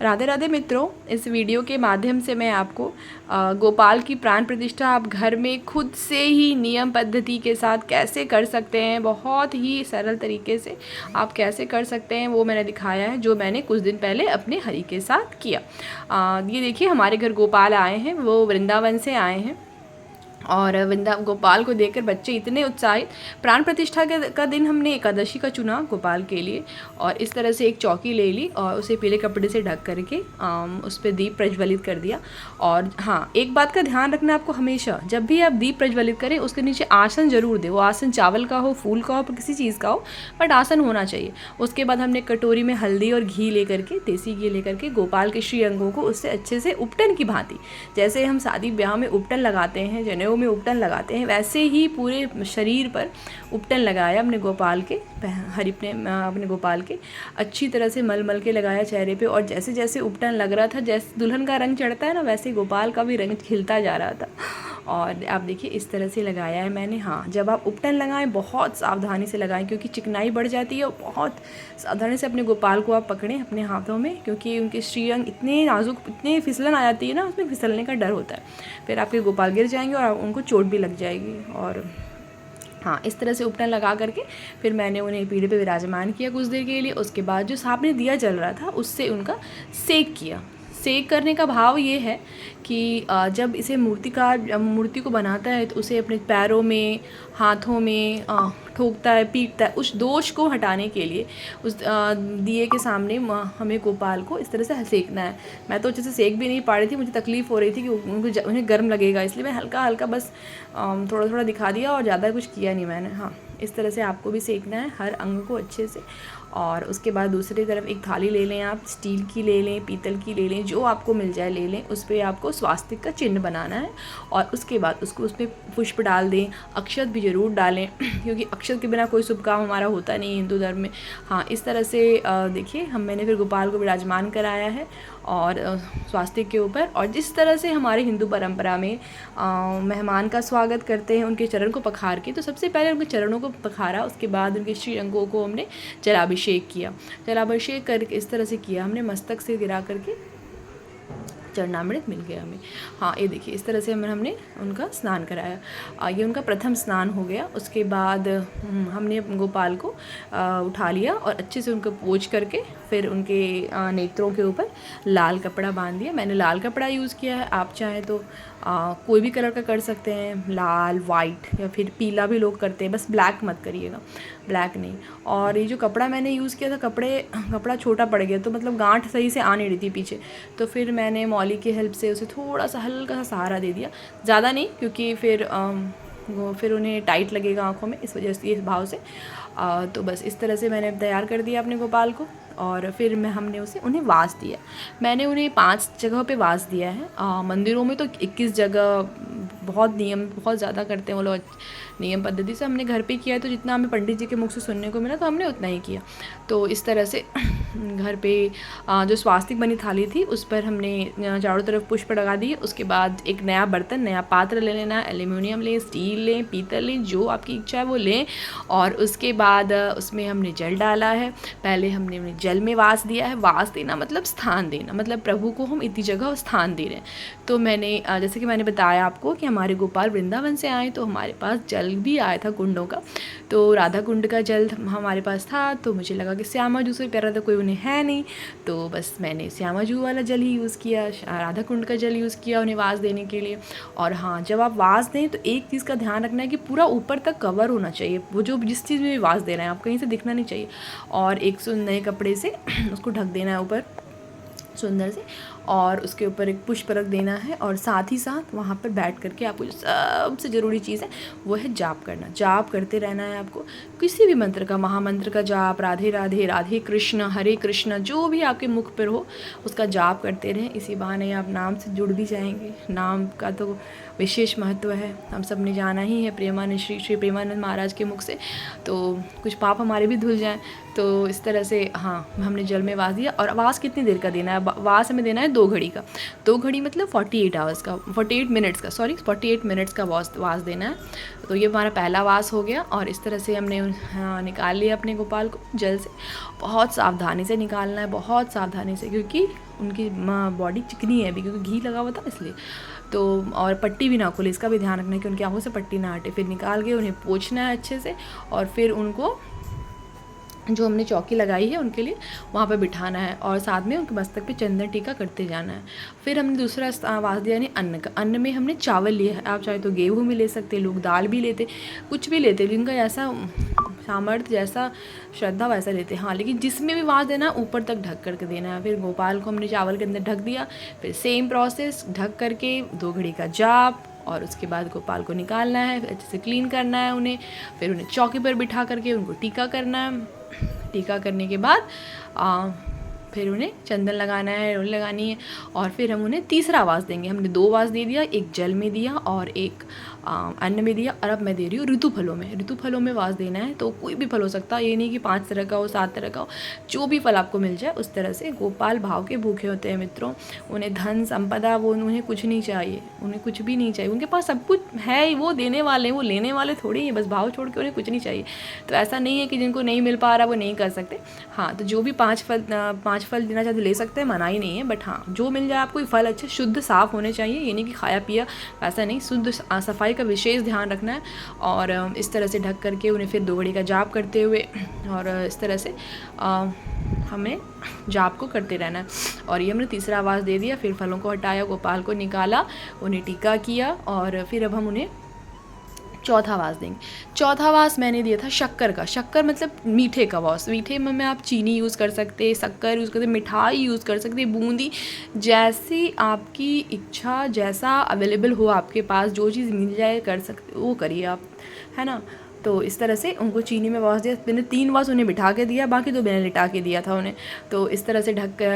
राधे राधे मित्रों, इस वीडियो के माध्यम से मैं आपको गोपाल की प्राण प्रतिष्ठा आप घर में खुद से ही नियम पद्धति के साथ कैसे कर सकते हैं, बहुत ही सरल तरीके से आप कैसे कर सकते हैं वो मैंने दिखाया है, जो मैंने कुछ दिन पहले अपने हरि के साथ किया। ये देखिए, हमारे घर गोपाल आए हैं, वो वृंदावन से आए हैं और गोपाल को देखकर बच्चे इतने उत्साहित। प्राण प्रतिष्ठा का दिन हमने एकादशी का चुना गोपाल के लिए, और इस तरह से एक चौकी ले ली और उसे पीले कपड़े से ढक करके उस पर दीप प्रज्वलित कर दिया। और हाँ, एक बात का ध्यान रखना आपको, हमेशा जब भी आप दीप प्रज्वलित करें उसके नीचे आसन जरूर दें। वो आसन चावल का हो, फूल का हो, किसी चीज़ का हो, बट आसन होना चाहिए। उसके बाद हमने कटोरी में हल्दी और घी लेकर के, देसी घी लेकर के, गोपाल के श्री अंगों को उससे अच्छे से उपटन की भांति, जैसे हम शादी ब्याह में उपटन लगाते हैं, जनेऊ में उपटन लगाते हैं, वैसे ही पूरे शरीर पर उपटन लगाया अपने गोपाल के, अपने गोपाल के अच्छी तरह से मल के लगाया चेहरे पे। और जैसे जैसे उपटन लग रहा था, जैसे दुल्हन का रंग चढ़ता है ना, वैसे गोपाल का भी रंग खिलता जा रहा था। और आप देखिए इस तरह से लगाया है मैंने। हाँ, जब आप उपटन लगाएं बहुत सावधानी से लगाएं, क्योंकि चिकनाई बढ़ जाती है। और बहुत सावधानी से अपने गोपाल को आप पकड़ें अपने हाथों में, क्योंकि उनके श्रीअंग इतने नाजुक, इतने फिसलन आ जाती है ना, उसमें फिसलने का डर होता है। फिर आपके गोपाल गिर जाएंगे और उनको चोट भी लग जाएगी। और हाँ, इस तरह से उपटन लगा करके फिर मैंने उन्हें पीढ़े पे विराजमान किया कुछ देर के लिए। उसके बाद जो सामने दिया जल रहा था उससे उनका सेक किया। सेक करने का भाव ये है कि जब इसे मूर्ति को बनाता है तो उसे अपने पैरों में, हाथों में ठोकता है, पीटता है। उस दोष को हटाने के लिए उस दिए के सामने हमें गोपाल को इस तरह से सेकना है। मैं तो अच्छे से सेक भी नहीं पा रही थी, मुझे तकलीफ़ हो रही थी कि उन्हें गर्म लगेगा, इसलिए मैं हल्का हल्का बस थोड़ा थोड़ा दिखा दिया और ज़्यादा कुछ किया नहीं मैंने। हाँ, इस तरह से आपको भी सेकना है हर अंग को अच्छे से। और उसके बाद दूसरी तरफ एक थाली ले लें, आप स्टील की ले लें, पीतल की ले लें, जो आपको मिल जाए ले लें। उस पर आपको स्वास्तिक का चिन्ह बनाना है और उसके बाद उसको उस पर पुष्प डाल दें, अक्षत भी ज़रूर डालें क्योंकि अक्षत के बिना कोई शुभ काम हमारा होता नहीं हिंदू धर्म में। हाँ, इस तरह से देखिए मैंने फिर गोपाल को विराजमान कराया है और स्वास्तिक के ऊपर। और जिस तरह से हमारे हिंदू परंपरा में मेहमान का स्वागत करते हैं उनके चरण को पखार के, तो सबसे पहले उनके चरणों को पखारा, उसके बाद उनके श्री अंगों को हमने जलाभिषेक किया। जलाभिषेक करके इस तरह से किया हमने, मस्तक से गिरा करके चरणामृत मिल गया हमें। हाँ, ये देखिए इस तरह से हमने उनका स्नान कराया। ये उनका प्रथम स्नान हो गया। उसके बाद हमने गोपाल को उठा लिया और अच्छे से उनको पोंछ करके फिर उनके नेत्रों के ऊपर लाल कपड़ा बांध दिया। मैंने लाल कपड़ा यूज़ किया है, आप चाहें तो कोई भी कलर का कर सकते हैं, लाल, वाइट या फिर पीला भी लोग करते हैं, बस ब्लैक मत करिएगा, ब्लैक नहीं। और ये जो कपड़ा मैंने यूज़ किया था, कपड़ा छोटा पड़ गया, तो मतलब गांठ सही से आ नहीं रही थी पीछे, तो फिर मैंने मौली की हेल्प से उसे थोड़ा सा हल्का सा सहारा दे दिया, ज़्यादा नहीं, क्योंकि फिर उन्हें टाइट लगेगा आँखों में, इस वजह से, इस भाव से। तो बस इस तरह से मैंने तैयार कर दिया अपने गोपाल को। और फिर हमने उन्हें वास दिया। मैंने उन्हें 5 जगह पे वास दिया है। मंदिरों में तो 21 जगह, बहुत ज़्यादा करते हैं वो लोग नियम पद्धति से। हमने घर पे किया है, तो जितना हमें पंडित जी के मुख से सुनने को मिला तो हमने उतना ही किया। तो इस तरह से घर पे जो स्वास्तिक बनी थाली थी उस पर हमने चारों तरफ पुष्प लगा दिए। उसके बाद एक नया बर्तन, नया पात्र ले लेना, एल्यूमिनियम लें, स्टील लें, पीतल लें, जो आपकी इच्छा है वो लें। और उसके बाद उसमें हमने जल डाला है। पहले हमने उन्हें जल में वास दिया है। वास देना मतलब स्थान देना, मतलब प्रभु को हम इतनी जगह स्थान दे रहे हैं। तो मैंने जैसे कि मैंने बताया आपको कि हमारे गोपाल वृंदावन से आए, तो हमारे पास जल भी आया था कुंडों का। तो राधा कुंड का जल हमारे पास था, तो मुझे लगा कि श्यामा जू से प्यारा तो कोई उन्हें है नहीं, तो बस मैंने श्यामा जू वाला जल ही यूज़ किया, राधा कुंड का जल यूज़ किया उन्हें वास देने के लिए। और हाँ, जब आप वास दें तो एक चीज़ का ध्यान रखना है कि पूरा ऊपर तक कवर होना चाहिए, वो जो जिस चीज़ में वास दे रहे हैं आप, कहीं से दिखना नहीं चाहिए। और एक नए कपड़े से उसको ढक देना है ऊपर सुंदर से, और उसके ऊपर एक पुष्प रख देना है। और साथ ही साथ वहाँ पर बैठ करके आपको जो सबसे ज़रूरी चीज़ है वो है जाप करना। जाप करते रहना है आपको, किसी भी मंत्र का, महामंत्र का जाप, राधे राधे, राधे कृष्ण, हरे कृष्ण, जो भी आपके मुख पर हो उसका जाप करते रहें। इसी बहाने आप नाम से जुड़ भी जाएंगे। नाम का तो विशेष महत्व है, हम सब ने जाना ही है, श्री प्रेमानंद महाराज के मुख से, तो कुछ पाप हमारे भी धुल जाएँ। तो इस तरह से हाँ हमने जल में वास दिया। और वास कितनी देर का देना है? वास हमें देना है 2 घड़ी का। 2 घड़ी मतलब 48 आवर्स का, 48 मिनट्स का, 48 मिनट्स का वास देना है। तो ये हमारा पहला वास हो गया। और इस तरह से हमने निकाल लिया अपने गोपाल को जल से। बहुत सावधानी से निकालना है, बहुत सावधानी से, क्योंकि उनकी बॉडी चिकनी है अभी, क्योंकि घी लगा हुआ था इसलिए। तो और पट्टी भी ना खुले, इसका भी ध्यान रखना है कि उनकी आंखों से पट्टी ना हटे। फिर निकाल के उन्हें पोंछना है अच्छे से, और फिर उनको जो हमने चौकी लगाई है उनके लिए वहाँ पर बिठाना है, और साथ में उनके मस्तक पे चंदन टीका करते जाना है। फिर हमने दूसरा वास दिया यानी अन्न का। अन्न में हमने चावल लिया है, आप चाहे तो गेहूँ में ले सकते, लोग दाल भी लेते, कुछ भी लेते, जिनका जैसा सामर्थ्य, जैसा श्रद्धा वैसा लेते। हाँ, लेकिन जिसमें भी वास देना है ऊपर तक ढक करके देना है। फिर गोपाल को हमने चावल के अंदर ढक दिया। फिर सेम प्रोसेस, ढक करके 2 घड़ी का जाप, और उसके बाद गोपाल को निकालना है, फिर अच्छे से क्लीन करना है उन्हें। फिर उन्हें चौकी पर बिठा करके उनको टीका करना है। टीका करने के बाद फिर उन्हें चंदन लगाना है, रोली लगानी है, और फिर हम उन्हें तीसरा वास देंगे। हमने 2 वास दे दिया, एक जल में दिया और एक अन्न में दिया, और अब मैं दे रही हूँ ऋतु फलों में। ऋतु फलों में वास देना है, तो कोई भी फल हो सकता है, ये नहीं कि 5 तरह का हो, 7 तरह का हो, जो भी फल आपको मिल जाए उस तरह से। गोपाल भाव के भूखे होते हैं मित्रों, उन्हें धन संपदा वो उन्हें कुछ नहीं चाहिए, उन्हें कुछ भी नहीं चाहिए, उनके पास सब कुछ है, वो देने वाले, वो लेने वाले थोड़ी हैं, बस भाव छोड़ के उन्हें कुछ नहीं चाहिए। तो ऐसा नहीं है कि जिनको नहीं मिल पा रहा वो नहीं कर सकते। हाँ, तो जो भी 5 फल देना चाहते ले सकते हैं, मना ही नहीं है, बट हाँ जो मिल जाए आपको फल अच्छे शुद्ध साफ़ होने चाहिए, ये नहीं कि खाया पिया, ऐसा नहीं, शुद्ध सफाई का विशेष ध्यान रखना है। और इस तरह से ढक करके उन्हें फिर 2 घड़ी का जाप करते हुए, और इस तरह से हमें जाप को करते रहना है। और ये हमने तीसरा आवाज़ दे दिया। फिर फलों को हटाया, गोपाल को निकाला, उन्हें टीका किया, और फिर अब हम उन्हें चौथा वास देंगे। चौथा वास मैंने दिया था शक्कर का। शक्कर मतलब मीठे का वास। मीठे में आप चीनी यूज़ कर सकते, शक्कर यूज़ करते, मिठाई यूज़ कर सकते, बूंदी, जैसी आपकी इच्छा, जैसा अवेलेबल हो आपके पास, जो चीज़ मिल जाए कर सकते वो करिए आप, है ना। तो इस तरह से उनको चीनी में वास दिया। मैंने 3 वास उन्हें बिठा के दिया, बाकी 2 मैंने लिटा के दिया था उन्हें। तो इस तरह से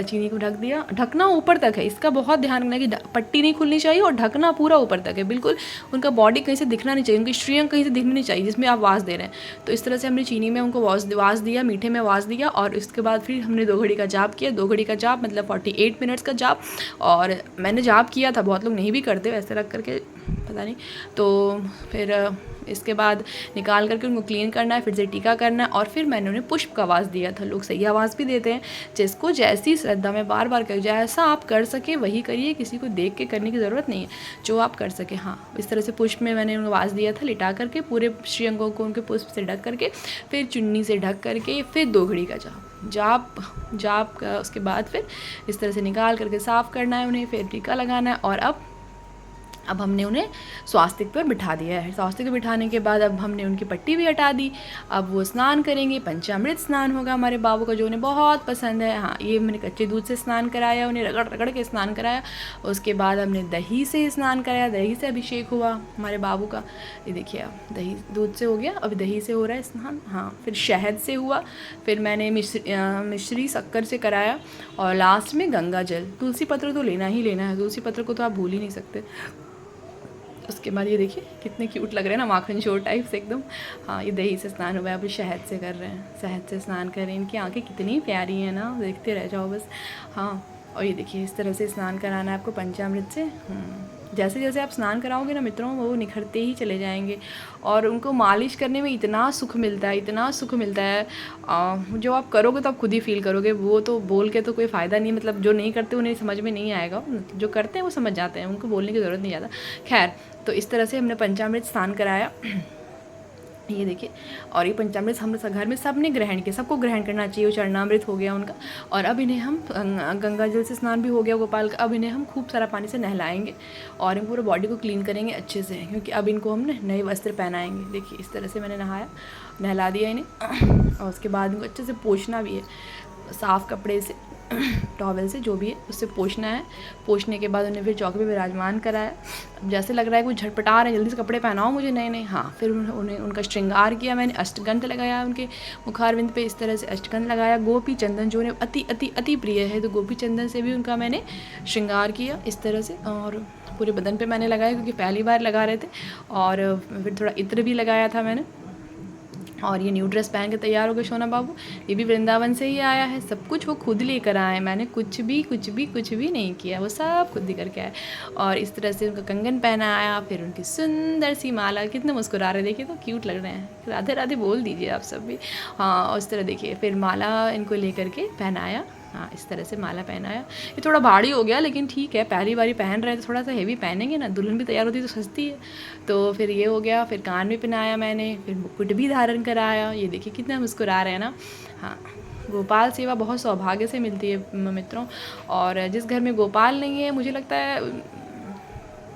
चीनी को ढक दिया। ढकना ऊपर तक है, इसका बहुत ध्यान रखना है कि पट्टी नहीं खुलनी चाहिए, और ढकना पूरा ऊपर तक है बिल्कुल। उनका बॉडी कहीं से दिखना नहीं चाहिए, उनकी श्रीअंग कहीं से दिखनी नहीं चाहिए जिसमें आप वास दे रहे हैं। तो इस तरह से हमने चीनी में उनको वास दिया, मीठे में वास दिया, और इसके बाद फिर हमने 2 घड़ी का जाप किया। 2 घड़ी का जाप मतलब 48 मिनट्स का जाप। और मैंने जाप किया था, बहुत लोग नहीं भी करते वैसे रख करके, पता नहीं। तो फिर इसके बाद निकाल करके उनको क्लीन करना है, फिर से टीका करना है, और फिर मैंने उन्हें पुष्प का आवाज़ दिया था। लोग सही आवाज़ भी देते हैं, जिसको जैसी श्रद्धा में बार बार कर, जैसा आप कर सके वही करिए, किसी को देख के करने की ज़रूरत नहीं है, जो आप कर सके। हाँ, इस तरह से पुष्प में मैंने उन्हें आवाज़ दिया था, लिटा करके पूरे श्रीअंगों को उनके पुष्प से ढक करके, फिर चुन्नी से ढक करके, फिर 2 घड़ी का जाप का। उसके बाद फिर इस तरह से निकाल करके साफ़ करना है उन्हें, फिर टीका लगाना है। और अब हमने उन्हें स्वास्तिक पर बिठा दिया है। स्वास्तिक पर बिठाने के बाद अब हमने उनकी पट्टी भी हटा दी। अब वो स्नान करेंगे, पंचामृत स्नान होगा हमारे बाबू का, जो उन्हें बहुत पसंद है। हाँ, ये मैंने कच्चे दूध से स्नान कराया, उन्हें रगड़ रगड़ के स्नान कराया। उसके बाद हमने दही से स्नान कराया, दही से अभिषेक हुआ हमारे बाबू का। ये देखिए, अब दही दूध से हो गया, अब दही से हो रहा है स्नान। हाँ, फिर शहद से हुआ, फिर मैंने मिश्री शक्कर से कराया, और लास्ट में गंगा जल। तुलसी पत्र तो लेना ही लेना है, तुलसी पत्र को तो आप भूल ही नहीं सकते। उसके बाद ये देखिए कितने क्यूट लग रहे हैं ना, माखन चोर टाइप से एकदम। हाँ, ये दही से स्नान हुआ है, अभी शहद से कर रहे हैं, शहद से स्नान कर रहे हैं। इनकी आंखें कितनी प्यारी हैं ना, देखते रह जाओ बस। हाँ, और ये देखिए इस तरह से स्नान कराना है आपको पंचामृत से। जैसे जैसे आप स्नान कराओगे ना मित्रों, वो निखरते ही चले जाएंगे। और उनको मालिश करने में इतना सुख मिलता है, इतना सुख मिलता है, जो आप करोगे तो आप खुद ही फील करोगे। वो तो बोल के तो कोई फ़ायदा नहीं, मतलब जो नहीं करते उन्हें समझ में नहीं आएगा, जो करते हैं वो समझ जाते हैं, उनको बोलने की ज़रूरत नहीं ज़्यादा। खैर, तो इस तरह से हमने पंचामृत स्नान कराया। ये देखिए, और ये पंचामृत हम घर में सब ने ग्रहण किया, सबको ग्रहण करना चाहिए। वो चरणामृत हो गया उनका। और अब इन्हें हम गंगा जल से स्नान भी हो गया गोपाल का। अब इन्हें हम खूब सारा पानी से नहलाएंगे, और इन पूरे बॉडी को क्लीन करेंगे अच्छे से, क्योंकि अब इनको हम नए वस्त्र पहनाएंगे। देखिए इस तरह से मैंने नहला दिया इन्हें। और उसके बाद इनको अच्छे से पोंछना भी है, साफ़ कपड़े से, टॉवल से, जो भी है उससे पोंछना है। पोंछने के बाद उन्हें फिर चौकी पे विराजमान कराया। अब जैसे लग रहा है कुछ झटपटा रहे हैं, जल्दी से कपड़े पहनाओ मुझे नए नए। हाँ, फिर उन्हें उनका श्रृंगार किया मैंने, अष्टगंध लगाया उनके मुखारविंद पे, इस तरह से अष्टगंध लगाया। गोपी चंदन जो उन्हें अति अति अति प्रिय है, तो गोपी चंदन से भी उनका मैंने श्रृंगार किया इस तरह से। और पूरे बदन पर मैंने लगाया, क्योंकि पहली बार लगा रहे थे। और फिर थोड़ा इत्र भी लगाया था मैंने, और ये न्यू ड्रेस पहन के तैयार हो गए सोना बाबू, ये भी वृंदावन से ही आया है। सब कुछ वो खुद लेकर आए, मैंने कुछ भी नहीं किया, वो सब खुद ही करके आए। और इस तरह से उनका कंगन पहना आया, फिर उनकी सुंदर सी माला, कितने मुस्कुरा रहे, देखिए तो क्यूट लग रहे हैं, राधे राधे बोल दीजिए आप सब भी। हाँ, और इस तरह देखिए फिर माला इनको लेकर के पहनाया। हाँ, इस तरह से माला पहनाया। ये थोड़ा भारी हो गया, लेकिन ठीक है, पहली बारी पहन रहे हैं तो थोड़ा सा हेवी पहनेंगे ना, दुल्हन भी तैयार होती तो सस्ती है। तो फिर ये हो गया, फिर कान भी पहनाया मैंने, फिर मुकुट भी धारण कराया। ये देखिए कितना मुस्कुरा रहे हैं ना। हाँ, गोपाल सेवा बहुत सौभाग्य से मिलती है मित्रों, और जिस घर में गोपाल नहीं है, मुझे लगता है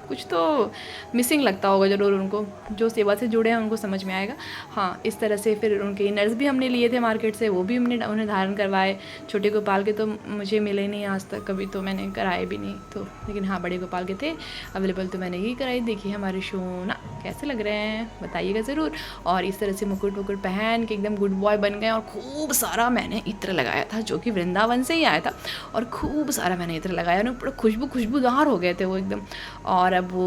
कुछ तो मिसिंग लगता होगा ज़रूर उनको, जो सेवा से जुड़े हैं उनको समझ में आएगा। हाँ, इस तरह से फिर उनके इनर्स भी हमने लिए थे मार्केट से, वो भी हमने उन्हें धारण करवाए। छोटे गोपाल के तो मुझे मिले नहीं आज तक कभी, तो मैंने कराए भी नहीं तो, लेकिन हाँ बड़े गोपाल के थे अवेलेबल, तो मैंने यही कराई। देखिए हमारे सोना कैसे लग रहे हैं, बताइएगा ज़रूर। और इस तरह से मुकुट वुकुट पहन के एकदम गुड बॉय बन गए। और खूब सारा मैंने इत्र लगाया था, जो कि वृंदावन से ही आया था, और खूब सारा मैंने इत्र लगाया, उन्हें पूरा खुशबूदार हो गए थे वो एकदम। और अब वो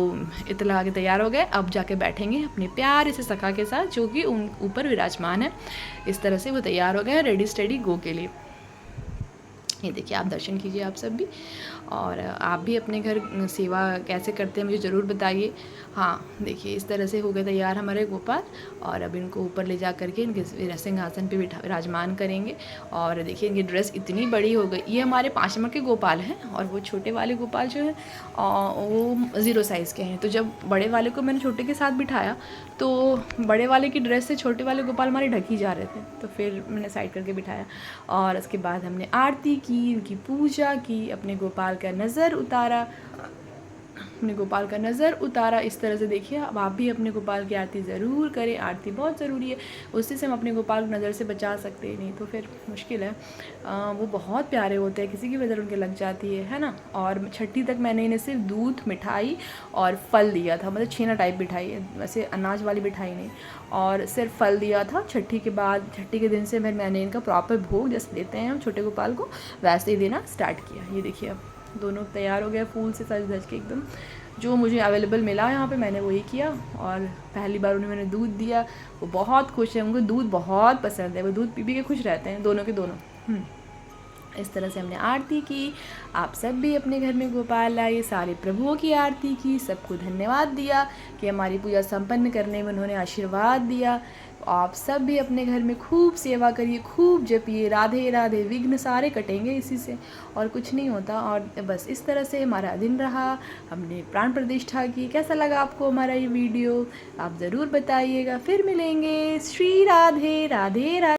इत्र लगा के तैयार हो गए, अब जाके बैठेंगे अपने प्यारे से सखा के साथ, जो कि उन ऊपर विराजमान है। इस तरह से वो तैयार हो गए, रेडी स्टेडी गो के लिए। ये देखिए, आप दर्शन कीजिए आप सब भी, और आप भी अपने घर सेवा कैसे करते हैं मुझे ज़रूर बताइए। हाँ, देखिए इस तरह से हो गए तैयार हमारे गोपाल, और अब इनको ऊपर ले जा करके इनके सिंहासन पे विराजमान करेंगे। और देखिए इनकी ड्रेस इतनी बड़ी हो गई, ये हमारे 5 नंबर के गोपाल हैं, और वो छोटे वाले गोपाल जो है वो 0 साइज़ के हैं। तो जब बड़े वाले को मैंने छोटे के साथ बिठाया, तो बड़े वाले की ड्रेस से छोटे वाले गोपाल हमारे ढक ही जा रहे थे, तो फिर मैंने साइड करके बिठाया। और उसके बाद हमने आरती की, उनकी पूजा की, अपने गोपाल का नज़र उतारा, इस तरह से। देखिए, अब आप भी अपने गोपाल की आरती ज़रूर करें, आरती बहुत ज़रूरी है, उससे से हम अपने गोपाल को नज़र से बचा सकते हैं, नहीं तो फिर मुश्किल है। वो बहुत प्यारे होते हैं, किसी की नज़र उनके लग जाती है ना। और छठी तक मैंने इन्हें सिर्फ दूध, मिठाई और फल दिया था, मतलब छेना टाइप मिठाई है, वैसे अनाज वाली मिठाई नहीं, और सिर्फ फल दिया था। छठी के दिन से मैंने इनका प्रॉपर भोग जैसे देते हैं हम छोटे गोपाल को, वैसे ही देना स्टार्ट किया। ये देखिए, अब दोनों तैयार हो गए फूल से सज धज के एकदम, जो मुझे अवेलेबल मिला यहाँ पे मैंने वही किया। और पहली बार उन्हें मैंने दूध दिया, वो बहुत खुश है, उनको दूध बहुत पसंद है, वो दूध पी के खुश रहते हैं दोनों के दोनों। इस तरह से हमने आरती की। आप सब भी अपने घर में गोपाल लाए, सारे प्रभुओं की आरती की, सबको धन्यवाद दिया कि हमारी पूजा संपन्न करने में उन्होंने आशीर्वाद दिया। आप सब भी अपने घर में खूब सेवा करिए, खूब जपिए, राधे राधे, विघ्न सारे कटेंगे इसी से, और कुछ नहीं होता। और बस इस तरह से हमारा दिन रहा, हमने प्राण प्रतिष्ठा की। कैसा लगा आपको हमारा ये वीडियो, आप ज़रूर बताइएगा। फिर मिलेंगे। श्री राधे राधे राधे।